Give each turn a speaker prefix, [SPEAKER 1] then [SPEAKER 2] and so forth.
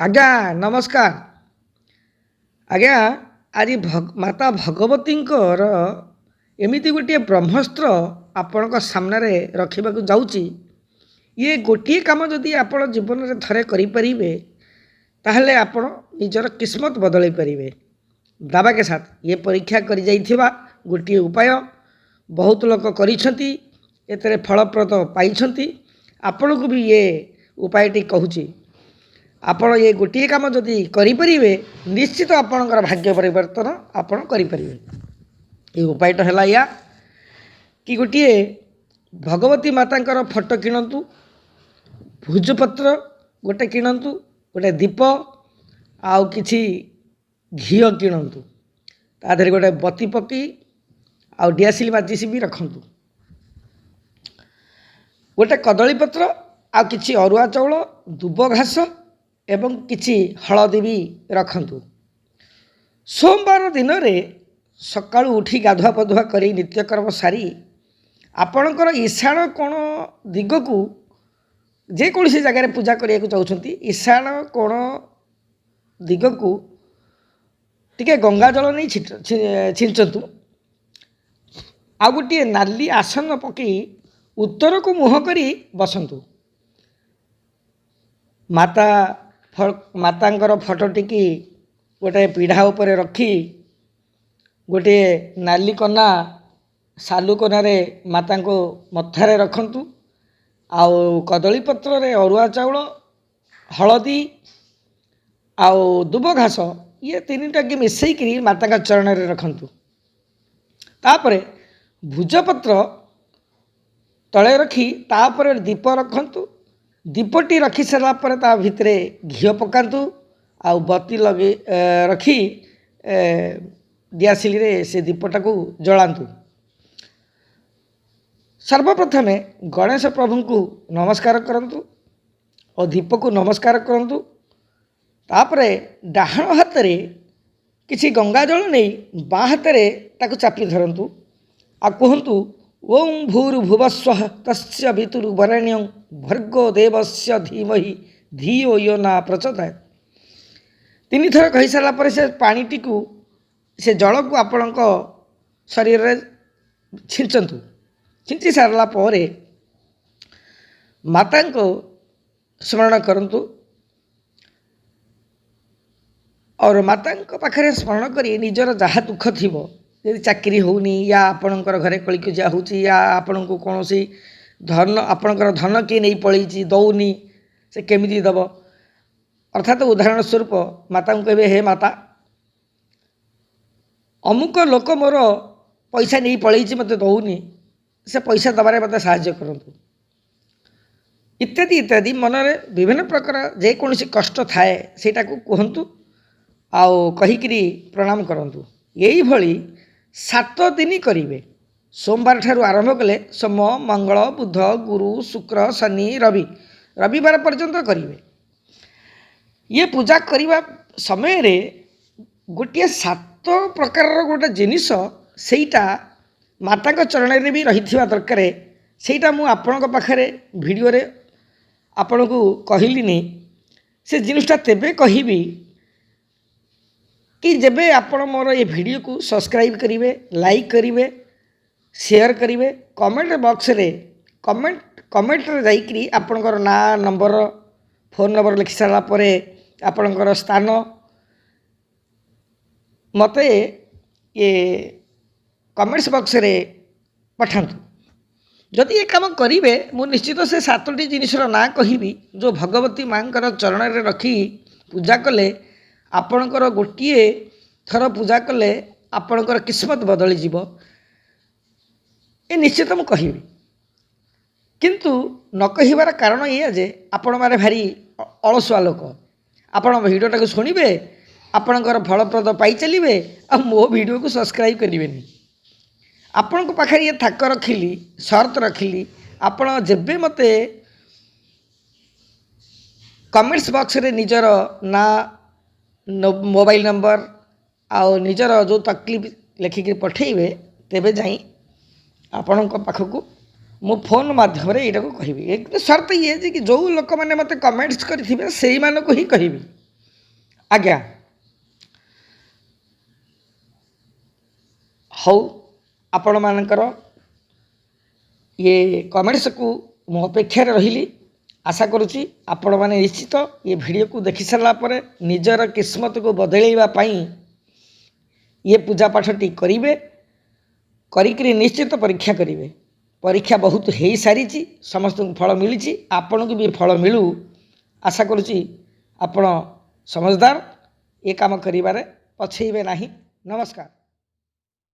[SPEAKER 1] आज्ञा नमस्कार। आज्ञा आज माता भगवतींकर एमिति गोटे ब्रह्मस्त्र आपण सामने रखा जाऊँगी। ये गोटे कम जदि आपण जीवन में थरे करें ताहले आपण निजर किस्मत बदल पारे। दावा के साथ ये परीक्षा कर जाइथिबा गोटे उपाय बहुत लोक करिसेंती, एतरे फलप्रद पाइछंती। आपण को भी ये उपायटी कहूँ, आपण ये गोटे काम जदि करें निश्चित आपणकर भाग्य परिवर्तन आपण करें। ये उपायटा है या कि गोटे भगवती मातांकर फोटो किणतु, भुजपत्र गोटे किणतु, गोटे दीप आउ किछि घी किणतु, तादेह गोटे बत्ती पकई आउ डियासिल माचिस भी रखतु, गोटे कदली पत्र आउ किछि अरुआ चाउल, दुब घास एवं किछि हलदी भी रखतु। सोमवार दिन रे सकाळु उठी गाधुआ पधुआ करी नित्यकर्म सारी आपणकर ईशान कोण दिगकू जेकोसी जगार पूजा करने चाहते ईशान कोण दिगकू टिके गंगा जल नहीं छिंचतु। आ गोटे नाली आसन पकई उत्तर को मुह करी बसंतु। मातांकर फोटो टिकी गोटे पीढ़ा उपरे रखी गोटे नाली कना सालू कनारे माता को मथारे रखंतु। आउ कदली पत्र रे अरुआ चाउल, हलदी आउ दुब घास ये तीनटा के मिसईकरी माता का चरण रे रखंतु। तापरे भुजपत्र तले रखी तापर दीप रखंतु। दीपटी रखी सारा पर ता भितरे घी पकातु आउ बत्ती लगे रखी दियासिली रे से दीपटा को जलांतु। सर्वप्रथम गणेश प्रभु को नमस्कार करंतु और दीप को नमस्कार करंतु। तापरे डाहाण हाथ रे किछि गंगा जल नहीं बाँ हाथ रे ताकु चापी धरंतु आ कहंतु ओं भूर्भुवस्वः तस्य वितुर्वरेण्यं भर्गो देवस्य धीमहि धियो यो न प्रचोदयात्। तीन थर कही सारा पर से पानीटी को से जल को आपण शरीर रे छिंचंतु। छिंची सारा पर माता को स्मरण करंतु और माता पाखरे स्मरण करी निजर जहाँ दुख थिबो, यदि चाकरी होनी या आपणकर घरे कलिकजिया होची या आपण को कौन सी धन आपणकर धन किए नहीं पलैची दौनी से केमिति दब, अर्थात उदाहरण स्वरूप माता को कहे हे माता अमुक लोक मोर पैसा नहीं पलैची मत दौनी से पैसा दबारे मत साहाय्य करंतु इत्यादि इत्यादि मनरे विभिन्न प्रकार जेकोसी कष्ट थाए सेटा को कहंतु आउ कहिकरी प्रणाम करंतु। यही भली 7 दिन करिवे। सोमवार ठारू आरंभ कले सोम मंगल बुध गुरु शुक्र शनि रवि रविवार पर्यंत करिवे। ये पूजा करिवा समय रे गोटे 7 प्रकार गोटे जिनिस सेटा माता का चरण रे भी रही दरकार। सेटा मु आपन पाखरे वीडियो रे आपन को कहलिनी से जिनिसटा तेबे कहिबी कि जबे आपण मोर ये वीडियो को सब्सक्राइब करिवे, लाइक करिवे, शेयर करिवे, कमेंट बॉक्स रे कमेंट रे जाइकरी आपणकर ना नंबर फोन नंबर लिखि सारा परे आपणकर स्थान मते ये कमेंट्स बॉक्स रे पठांतु। जदि ये काम करिवे मु निश्चित से 7टी जिनिसर ना कहिबी जो भगवती मांकर चरण रे रखी पूजा कले आपणकर गोटे थर पूजा कले आपणकर किस्मत बदली जीव ए निश्चित मु कहिबी। किंतु न कहिबार कारण ये जे आपण मारे भारी अलसुआ लोक आपण वीडियोटा को शुणिबे आपणकर फलप्रद पाई चलिबे आ मो वीडियो को सब्सक्राइब करिवेनी। आपण को पाखरे ये थाक रखिली शर्त रखिली आपण जेबे मते कमेंट्स बॉक्स रे निजर ना मोबाइल नंबर आउ निजर जो तकलीफ लिखिक पठेबे तेबे जाई आपण पाखक मो फोन माध्यम यहाँ को कहि। एक शर्त ये कि जो लोक मैंने मत कमेंट्स करें से ही कही ଆଜ୍ଞା ହଉ ଆପଣମାନଙ୍କର ଇଏ କମେଣ୍ଟସକୁ ମୁଁ ଅପେକ୍ଷାରେ ରହିଲି। ଆଶା କରୁଛି ଆପଣମାନେ ନିଶ୍ଚିତ ଏ ଭିଡ଼ିଓକୁ ଦେଖି ସାରିଲା ପରେ ନିଜର କିସ୍ମତକୁ ବଦଳାଇବା ପାଇଁ ଇଏ ପୂଜାପାଠଟି କରିବେ। କରିକିରି ନିଶ୍ଚିତ ପରୀକ୍ଷା କରିବେ। ପରୀକ୍ଷା ବହୁତ ହେଇସାରିଛି, ସମସ୍ତଙ୍କୁ ଫଳ ମିଳିଛି, ଆପଣଙ୍କୁ ବି ଫଳ ମିଳୁ। ଆଶା କରୁଛି ଆପଣ ସମଝଦାର, ଏ କାମ କରିବାରେ ପଛେଇବେ ନାହିଁ। ନମସ୍କାର।